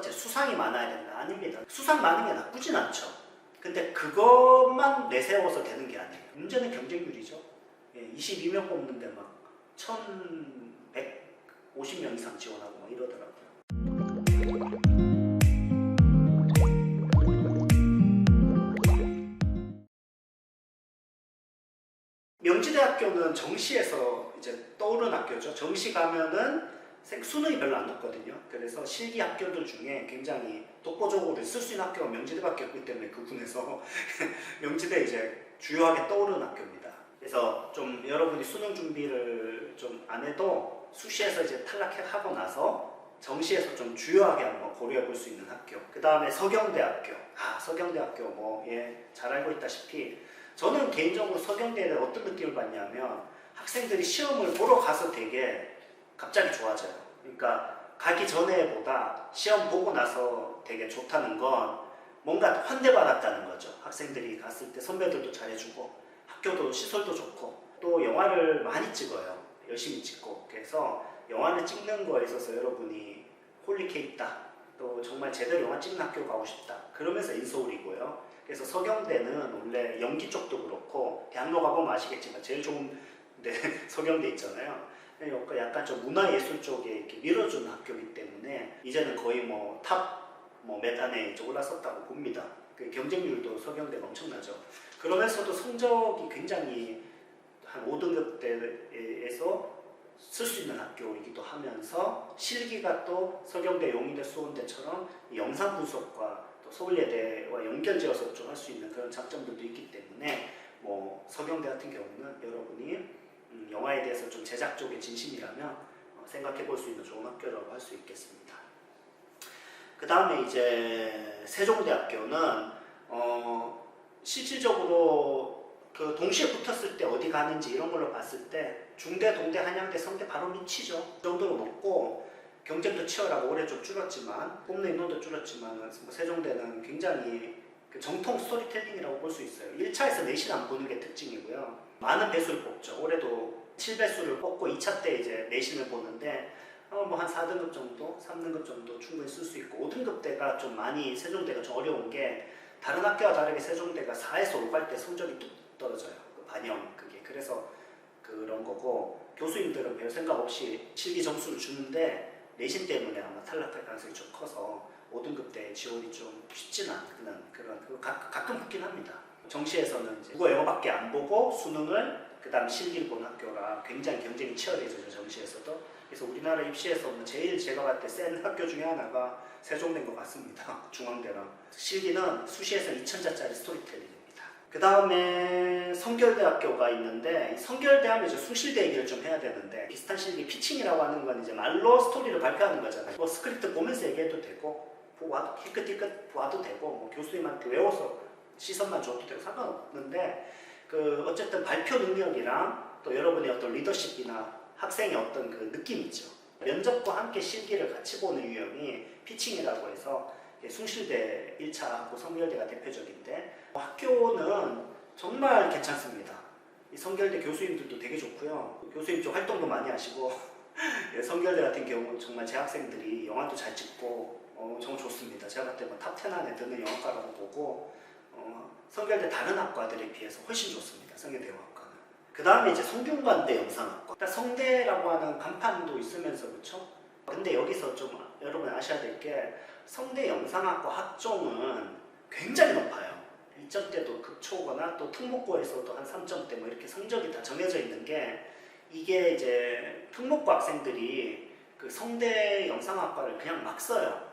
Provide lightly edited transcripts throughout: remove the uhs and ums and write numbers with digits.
번째, 수상이 많아야 된다. 아닙니다. 수상 많은 게 나쁘진 않죠. 근데 그것만 내세워서 되는 게 아니에요. 문제는 경쟁률이죠. 22명 뽑는데 막 1150명 이상 지원하고 막 이러더라고요. 명지대학교는 정시에서 이제 떠오르는 학교죠. 정시 가면은 수능이 별로 안 높거든요. 그래서 실기 학교들 중에 굉장히 독보적으로 쓸 수 있는 학교가 명지대밖에 없기 때문에 그 군에서 명지대 이제 주요하게 떠오르는 학교입니다. 그래서 좀 여러분이 수능 준비를 좀 안 해도 수시에서 이제 탈락하고 나서 정시에서 좀 주요하게 한번 고려해 볼 수 있는 학교. 그 다음에 서경대학교. 서경대학교 잘 알고 있다시피 저는 개인적으로 서경대에 대해 어떤 느낌을 받냐면 학생들이 시험을 보러 가서 되게 갑자기 좋아져요. 그러니까 가기 전에보다 시험 보고 나서 되게 좋다는 건 뭔가 환대받았다는 거죠. 학생들이 갔을 때 선배들도 잘해주고 학교도 시설도 좋고 또 영화를 많이 찍어요. 열심히 찍고. 그래서 영화를 찍는 거에 있어서 여러분이 홀릭해 있다. 또 정말 제대로 영화 찍는 학교 가고 싶다. 그러면서 인서울이고요. 그래서 서경대는 원래 연기 쪽도 그렇고 대학로 가보면 아시겠지만 제일 좋은 데 서경대 있잖아요. 약간 좀 문화예술 쪽에 이렇게 밀어주는 학교이기 때문에 이제는 거의 탑 몇 안에 올랐었다고 봅니다. 그 경쟁률도 서경대가 엄청나죠. 그러면서도 성적이 굉장히 한 5등급대에서 쓸 수 있는 학교이기도 하면서 실기가 또 서경대, 용인대, 수원대처럼 영상 분석과 또 서울예대와 연결지어서 좀 할 수 있는 그런 장점들도 있기 때문에 서경대 같은 경우는 여러분이 영화에 대해서 좀 제작 쪽에 진심이라면 생각해 볼 수 있는 좋은 학교라고 할 수 있겠습니다. 그 다음에 이제 세종대학교는 실질적으로 그 동시에 붙었을 때 어디 가는지 이런 걸로 봤을 때 중대, 동대, 한양대, 성대 바로 밑이죠. 그 정도로 높고 경쟁도 치열하고 올해 좀 줄었지만 뽑는 인원도 줄었지만 세종대는 굉장히 그 정통 스토리텔링이라고 볼 수 있어요. 1차에서 내신 안 보는 게 특징이고요. 많은 배수를 뽑죠. 올해도 7배수를 뽑고 2차 때 이제 내신을 보는데 한 4등급 정도, 3등급 정도 충분히 쓸 수 있고 5등급대가 좀 많이 세종대가 좀 어려운 게 다른 학교와 다르게 세종대가 4에서 5 갈 때 성적이 뚝 떨어져요. 그 반영 그게. 그래서 그런 거고 교수님들은 별 생각 없이 실기 점수를 주는데 내신 때문에 아마 탈락할 가능성이 좀 커서 5등급 때 지원이 좀 쉽지는 않은 그런 가끔 붙긴 합니다. 정시에서는 이제 국어 영어밖에 안 보고 수능을 그 다음 실기를 본 학교라 굉장히 경쟁이 치열해져요. 정시에서도. 그래서 우리나라 입시에서 제일 제가 봤을 때 센 학교 중에 하나가 세종대인 것 같습니다. 중앙대랑. 실기는 수시에서 2000자짜리 스토리텔링입니다. 그 다음에 성결대학교가 있는데 성결대 하면 이제 숭실대 얘기를 좀 해야 되는데 비슷한 실기 피칭이라고 하는 건 이제 말로 스토리를 발표하는 거잖아요. 스크립트 보면서 얘기해도 되고 힐끗힐끗 봐도 되고 교수님한테 외워서 시선만 줘도 되고 상관없는데 어쨌든 발표 능력이랑 또 여러분의 어떤 리더십이나 학생의 어떤 그 느낌 있죠. 면접과 함께 실기를 같이 보는 유형이 피칭이라고 해서 숭실대 1차하고 성결대가 대표적인데 학교는 정말 괜찮습니다. 이 성결대 교수님들도 되게 좋고요. 교수님 쪽 활동도 많이 하시고 성결대 같은 경우 정말 제 학생들이 영화도 잘 찍고 정말 좋습니다. 제가 봤을 때 탑10 안에 드는 영화과라고 보고 성결대 다른 학과들에 비해서 훨씬 좋습니다. 성결대 영화과는. 그 다음에 이제 성균관대 영상학과. 일단 성대라고 하는 간판도 있으면서 그렇죠? 근데 여기서 좀 여러분 아셔야 될 게 성대 영상학과 학종은 굉장히 높아요. 1점대도 극초거나 또 특목고에서도 한 3점대 이렇게 성적이 다 정해져 있는 게 이게 이제 특목고 학생들이 그 성대 영상학과를 그냥 막 써요.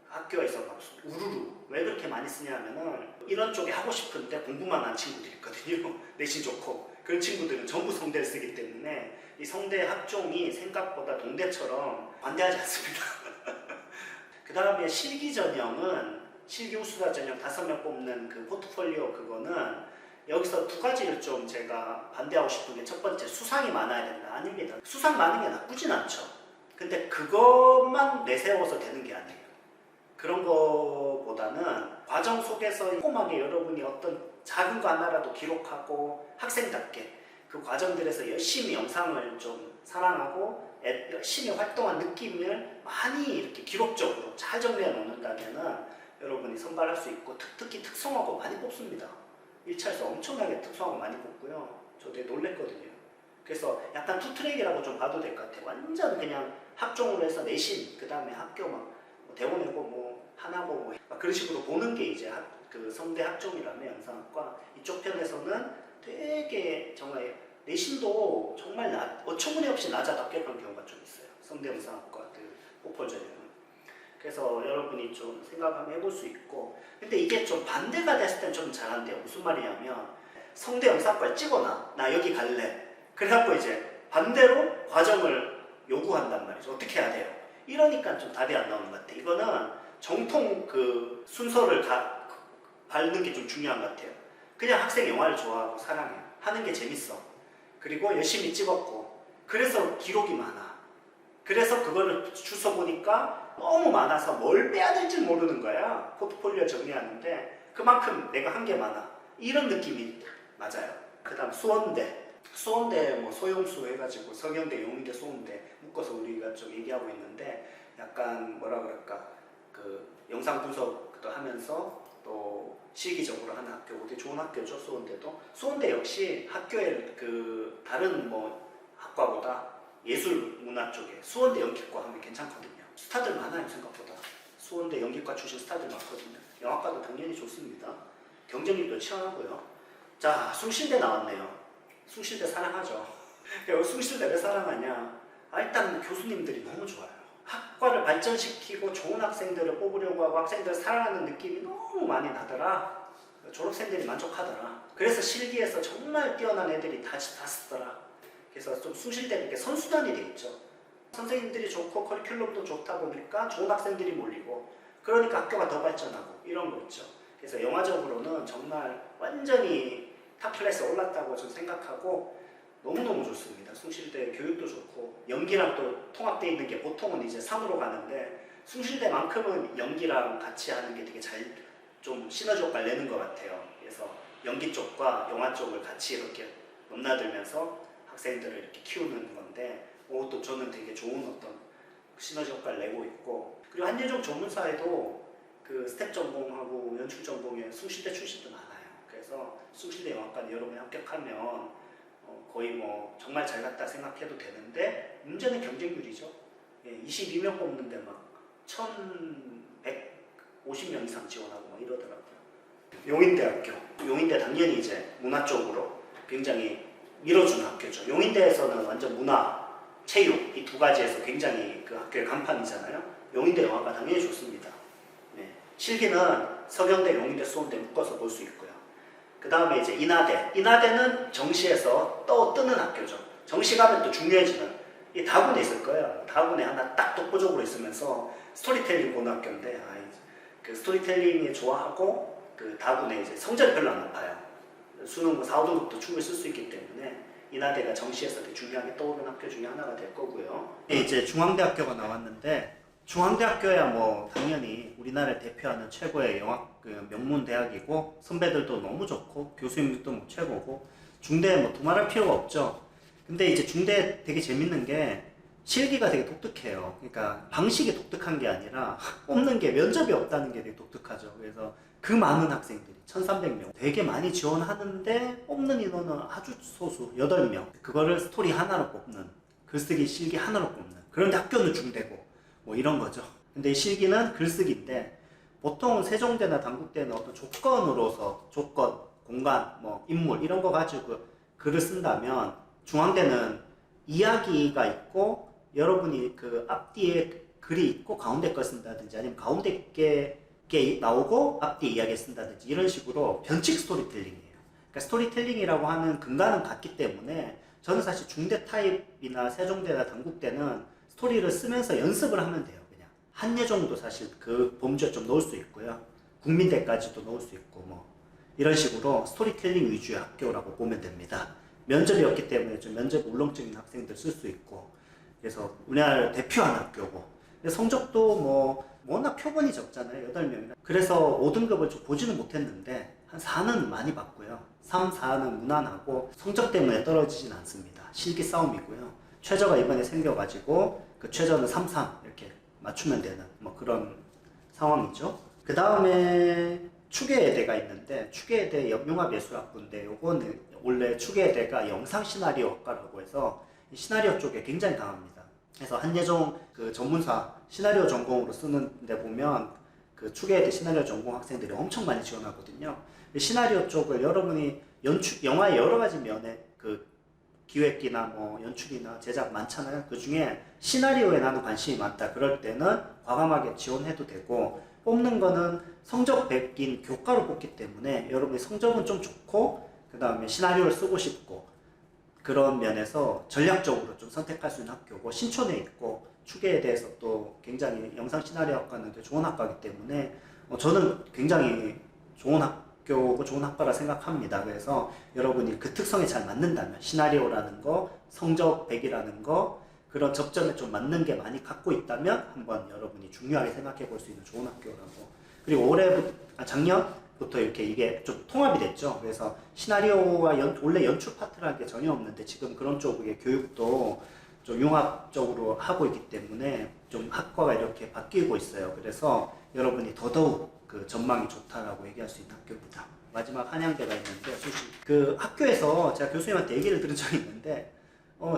학교에서 막 우르르. 왜 그렇게 많이 쓰냐면은 이런 쪽에 하고 싶은데 공부만 한 친구들이 있거든요. 내신 좋고. 그런 친구들은 전부 성대를 쓰기 때문에 이 성대 학종이 생각보다 동대처럼 관대하지 않습니다. 그 다음에 실기 전형은 실기 우수자 전형 5명 뽑는 그 포트폴리오 그거는 여기서 두 가지를 좀 제가 반대하고 싶은 게 첫 번째 수상이 많아야 된다. 아닙니다. 수상 많은 게 나쁘진 않죠. 근데 그것만 내세워서 되는 게 아니에요. 그런 거보다는 과정 속에서 꼼꼼하게 여러분이 어떤 작은 거 하나라도 기록하고 학생답게 그 과정들에서 열심히 영상을 좀 사랑하고 열심히 활동한 느낌을 많이 이렇게 기록적으로 잘 정리해 놓는다면은 여러분이 선발할 수 있고 특히 특성화고 많이 뽑습니다. 1차에서 엄청나게 특성화고 많이 뽑고요. 저 되게 놀랬거든요. 그래서 약간 투트랙이라고 좀 봐도 될 것 같아요. 완전 그냥 학종으로 해서 내신, 그 다음에 학교 막 대원외고 뭐 하나고 뭐 그런 식으로 보는 게 이제 그 성대 학종이라면 영상학과 이쪽 편에서는 되게 정말 내신도 정말 어처구니없이 낮아 합격한 경우가 좀 있어요. 성대 영상학과 뽑혀져요. 그래서 여러분이 좀 생각 한번 해볼 수 있고, 근데 이게 좀 반대가 됐을 땐 좀 잘한대요. 무슨 말이냐면 성대 영상학과를 찍어놔, 나 여기 갈래. 그래갖고 이제 반대로 과정을 요구한단 말이죠. 어떻게 해야 돼요? 이러니까 좀 답이 안 나오는 것 같아요. 이거는 정통 그 순서를 밟는 게 좀 중요한 것 같아요. 그냥 학생 영화를 좋아하고 사랑해, 하는 게 재밌어. 그리고 열심히 찍었고, 그래서 기록이 많아. 그래서 그거를 주워 보니까 너무 많아서 뭘 빼야 될지 모르는 거야. 포트폴리오 정리하는데 그만큼 내가 한 게 많아. 이런 느낌이 맞아요. 그 다음 수원대 뭐 소용수 해가지고 서경대, 용인대, 소음대 묶어서 우리가 좀 얘기하고 있는데, 약간 뭐라 그럴까, 그 영상 분석도 하면서 또 실기적으로 하는 학교고 되게 좋은 학교죠. 수원대도. 수원대 역시 학교의 그 다른 뭐 학과보다 예술 문화 쪽에 수원대 연기과 하면 괜찮거든요. 스타들 많아요. 생각보다 수원대 연기과 출신 스타들 많거든요. 영화과도 당연히 좋습니다. 경쟁력도 치열하고요. 자, 숭실대 나왔네요. 숭실대 사랑하죠. 숭실대 왜 사랑하냐? 일단 교수님들이 너무 좋아요. 학과를 발전시키고 좋은 학생들을 뽑으려고 하고 학생들을 사랑하는 느낌이 너무 많이 나더라. 졸업생들이 만족하더라. 그래서 실기에서 정말 뛰어난 애들이 다 쓰더라. 그래서 좀 숭실대 이렇게 선수단이 돼 있죠. 선생님들이 좋고 커리큘럼도 좋다 보니까 좋은 학생들이 몰리고, 그러니까 학교가 더 발전하고 이런 거 있죠. 그래서 영화적으로는 정말 완전히 탑 클래스에 올랐다고 저는 생각하고 너무너무 좋습니다. 숭실대 교육도 좋고 연기랑 또 통합되어 있는 게 보통은 이제 산으로 가는데 숭실대만큼은 연기랑 같이 하는 게 되게 잘 좀 시너지 효과를 내는 것 같아요. 그래서 연기 쪽과 영화 쪽을 같이 이렇게 넘나들면서 학생들을 이렇게 키우는 건데, 또 저는 되게 좋은 어떤 시너지 효과를 내고 있고, 그리고 한예종 전문사에도 그 스텝 전공하고 연출 전공에 숭실대 출신도 많아요. 그래서 숭실대 영화과는 여러분이 합격하면 거의 뭐 정말 잘 갔다 생각해도 되는데, 문제는 경쟁률이죠. 22명 뽑는데 막 1150명 이상 지원하고 막 이러더라고요. 용인대 당연히 이제 문화 쪽으로 굉장히 밀어주는 학교죠. 용인대에서는 완전 문화, 체육 이 두 가지에서 굉장히 그 학교의 간판이잖아요. 용인대 영화가 당연히 좋습니다. 네. 실기는 서경대, 용인대, 수원대 묶어서 볼 수 있고요. 그 다음에 이제 인하대는 정시에서 뜨는 학교죠. 정시 가면 또 중요해지는, 이 다군에 있을 거예요. 다군에 하나 딱 독보적으로 있으면서 스토리텔링 보는 학교인데, 그 스토리텔링이 좋아하고 그 다군에 이제 성적이 별로 안 높아요. 수능 4, 5등급도 충분히 쓸 수 있기 때문에 인하대가 정시에서 되게 중요하게 떠오르는 학교 중에 하나가 될 거고요. 이제 중앙대학교가 나왔는데, 중앙대학교야 뭐 당연히 우리나라를 대표하는 최고의 명문 대학이고 선배들도 너무 좋고 교수님들도 뭐 최고고, 중대 뭐 두말할 필요가 없죠. 근데 이제 중대 되게 재밌는 게 실기가 되게 독특해요. 그러니까 방식이 독특한 게 아니라 뽑는 게 면접이 없다는 게 되게 독특하죠. 그래서 그 많은 학생들이 1300명 되게 많이 지원하는데 뽑는 인원은 아주 소수 8명, 그거를 스토리 하나로 뽑는, 글쓰기 실기 하나로 뽑는, 그런데 학교는 중대고 뭐 이런 거죠. 근데 실기는 글쓰기인데 보통 세종대나 단국대는 어떤 조건으로서 조건, 공간, 뭐 인물 이런 거 가지고 글을 쓴다면, 중앙대는 이야기가 있고 여러분이 그 앞뒤에 글이 있고 가운데 걸 쓴다든지, 아니면 가운데 게 나오고 앞뒤에 이야기 쓴다든지 이런 식으로 변칙 스토리텔링이에요. 그러니까 스토리텔링이라고 하는 근간은 같기 때문에 저는 사실 중대 타입이나 세종대나 단국대는 스토리를 쓰면서 연습을 하면 돼요. 그냥 한예종도 사실 그 범주에 좀 넣을 수 있고요. 국민대까지도 넣을 수 있고 뭐 이런 식으로 스토리텔링 위주의 학교라고 보면 됩니다. 면접이 없기 때문에 좀 면접 울렁증인 학생들 쓸 수 있고, 그래서 우리나라를 대표하는 학교고, 성적도 뭐 워낙 표본이 적잖아요. 8명이나. 그래서 5등급을 좀 보지는 못했는데 한 4는 많이 받고요. 3, 4는 무난하고 성적 때문에 떨어지진 않습니다. 실기 싸움이고요. 최저가 이번에 생겨가지고 그 최저는 3, 3 이렇게 맞추면 되는 뭐 그런 상황이죠. 그 다음에 추계예대가 있는데, 추계예대 영융합예술학부인데 요거는 원래 추계예대가 영상시나리오학과라고 해서 이 시나리오 쪽에 굉장히 강합니다. 그래서 한예종 그 전문사 시나리오 전공으로 쓰는데 보면 그 추계예대 시나리오 전공 학생들이 엄청 많이 지원하거든요. 시나리오 쪽을 여러분이 영화의 여러 가지 면에 그 기획이나 뭐 연출이나 제작 많잖아요. 그 중에 시나리오에 나는 관심이 많다. 그럴 때는 과감하게 지원해도 되고, 뽑는 거는 성적 100인 교과로 뽑기 때문에 여러분이 성적은 좀 좋고 그 다음에 시나리오를 쓰고 싶고, 그런 면에서 전략적으로 좀 선택할 수 있는 학교고, 신촌에 있고 추계에 대해서 또 굉장히 영상 시나리오 학과는 되게 좋은 학과이기 때문에 저는 굉장히 좋은 학교고 좋은 학과라 생각합니다. 그래서 여러분이 그 특성에 잘 맞는다면, 시나리오라는 거, 성적 100이라는 거, 그런 접점에 좀 맞는 게 많이 갖고 있다면 한번 여러분이 중요하게 생각해 볼 수 있는 좋은 학교라고. 그리고 작년부터 이렇게 이게 좀 통합이 됐죠. 그래서 시나리오와 원래 연출 파트라는 게 전혀 없는데 지금 그런 쪽의 교육도 좀 융합적으로 하고 있기 때문에 좀 학과가 이렇게 바뀌고 있어요. 그래서 여러분이 더더욱 그 전망이 좋다라고 얘기할 수 있는 학교입니다. 마지막 한양대가 있는데, 그 학교에서 제가 교수님한테 얘기를 들은 적이 있는데,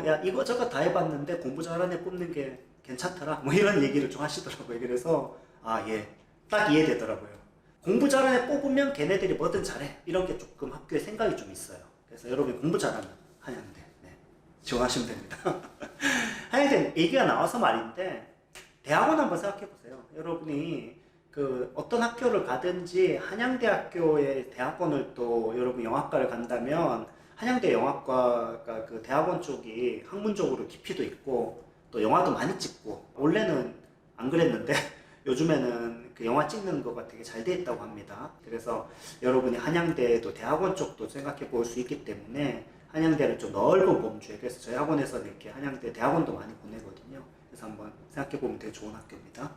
야, 이거저거 다 해봤는데 공부 잘하는 애 뽑는 게 괜찮더라, 뭐 이런 얘기를 좀 하시더라고요. 그래서 예, 딱 이해되더라고요. 공부 잘하는 애 뽑으면 걔네들이 뭐든 잘해, 이런 게 조금 학교에 생각이 좀 있어요. 그래서 여러분이 공부 잘하면 한양대 지원하시면 됩니다. 한양대 얘기가 나와서 말인데, 대학원 한번 생각해 보세요. 여러분이 그 어떤 학교를 가든지 한양대학교의 대학원을 또 여러분 영화과를 간다면, 한양대 영화과가 그 대학원 쪽이 학문적으로 깊이도 있고 또 영화도 많이 찍고, 원래는 안 그랬는데 요즘에는 그 영화 찍는 거가 되게 잘 돼 있다고 합니다. 그래서 여러분이 한양대도 대학원 쪽도 생각해 볼 수 있기 때문에 한양대는 좀 넓은 범주에, 그래서 저희 학원에서는 이렇게 한양대 대학원도 많이 보내거든요. 그래서 한번 생각해 보면 되게 좋은 학교입니다.